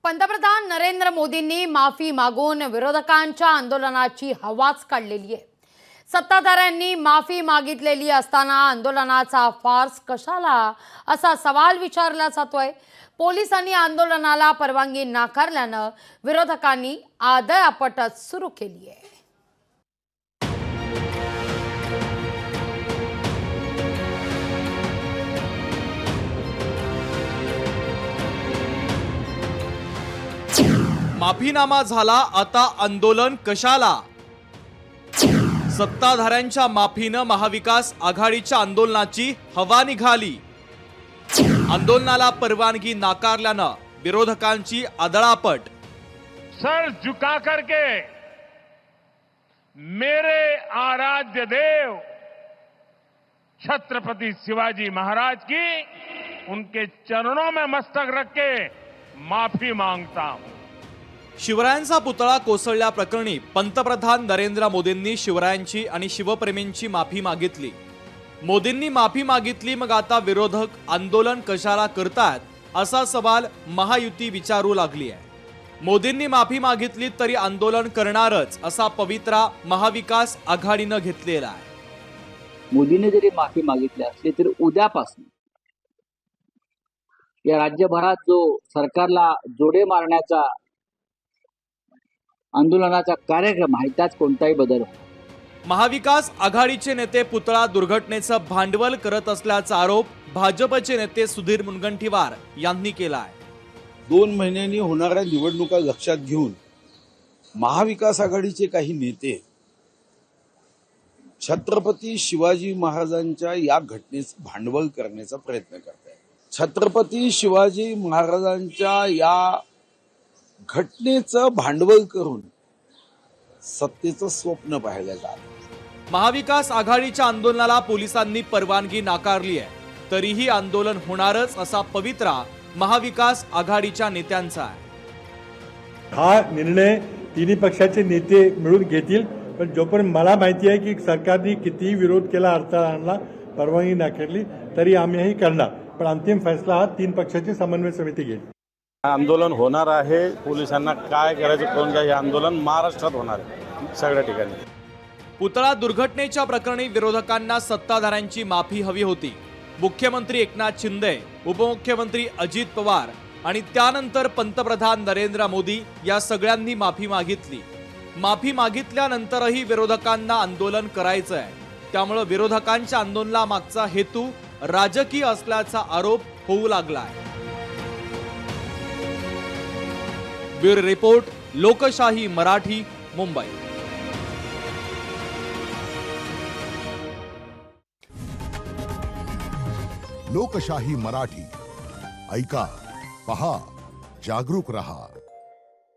पंतप्रधान नरेंद्र मोदींनी माफी मागून विरोधकांच्या आंदोलनाची हवाच काढलेली आहे। सत्ताधाऱ्यांनी माफी मागितलेली असताना आंदोलनाचा फार्स कशाला असा सवाल विचारला जातोय। पोलिसांनी आंदोलनाला परवानगी नाकारल्यानं विरोधकांनी आदळआपटच सुरू केली आहे। माफीनामा झाला, आता आंदोलन कशाला? सत्ताधाऱ्यांच्या माफीनं महाविकास आघाडीच्या आंदोलनाची हवा निघाली। आंदोलनाला परवानगी नाकारल्यानं विरोधकांची आदळापट। सर झुका करके मेरे आराध्य देव छत्रपति शिवाजी महाराज की उनके चरणों में मस्तक रख के माफी मांगता हूं। शिवरायांचा पुतळा कोसळल्याप्रकरणी पंतप्रधान नरेंद्र मोदींनी शिवरायांची आणि शिवप्रेमींची माफी मागितली। मोदींनी माफी मागितली, मग आता विरोधक आंदोलन कशाला करतात असा सवाल महायुती विचारू लागली आहे। मोदींनी माफी मागितली तरी आंदोलन करणारच असा पवित्रा महाविकास आघाडीनं घेतलेला आहे। मोदींनी जरी माफी मागितली असली तरी उद्यापासून या राज्यभरात जो सरकारला जोडे मारण्याचा आंदोलनाचा कार्यक्रम आहे त्यात कोणताही बदल होईल। महाविकास आघाडीचे नेते पुतळा दुर्घटनेचं भांडवल करत असल्याचा आरोप भाजपचे नेते सुधीर मुनगंटीवार यांनी केला आहे। 2 महिन्यांनी होणाऱ्या निवडणुका लक्षात घेऊन महाविकास आघाडीचे काही नेते छत्रपती शिवाजी महाराजांच्या या घटनेचं भांडवल करण्याचा प्रयत्न करत आहेत। छत्रपती शिवाजी महाराजांच्या या घटनेचं भांडवल करून सत्तेचं स्वप्न पाहायला जात। महाविकास आघाडीच्या आंदोलनाला पोलिसांनी परवानगी नाकारली आहे, तरीही आंदोलन होणारच असा पवित्रा महाविकास आघाडीच्या नेत्यांचा आहे। हा निर्णय तिन्ही पक्षाचे नेते मिळून घेतील, पण जोपर्यंत मला माहिती आहे की सरकारने कितीही विरोध केला, अडथळा परवानगी नाकारली, तरी आम्हीही करणार, पण अंतिम फैसला हा 3 पक्षाची समन्वय समिती घेईल। आंदोलन होणार आहे। पोलिसांना काय करायचं कळून हे आंदोलन महाराष्ट्रात होणार आहे सगळ्या ठिकाणी। पुतळा दुर्घटनेच्या प्रकरणी विरोधकांना सत्ताधाऱ्यांची माफी हवी होती। मुख्यमंत्री एकनाथ शिंदे, उपमुख्यमंत्री अजित पवार आणि त्यानंतर पंतप्रधान नरेंद्र मोदी या सगळ्यांनी माफी मागितली। माफी मागितल्यानंतरही विरोधकांना आंदोलन करायचं आहे, त्यामुळे विरोधकांच्या आंदोलनामागचा हेतू राजकीय असल्याचा आरोप होऊ लागला आहे। ब्युरो रिपोर्ट, लोकशाही मराठी, मुंबई। लोकशाही मराठी ऐका, पहा, जागरूक रहा।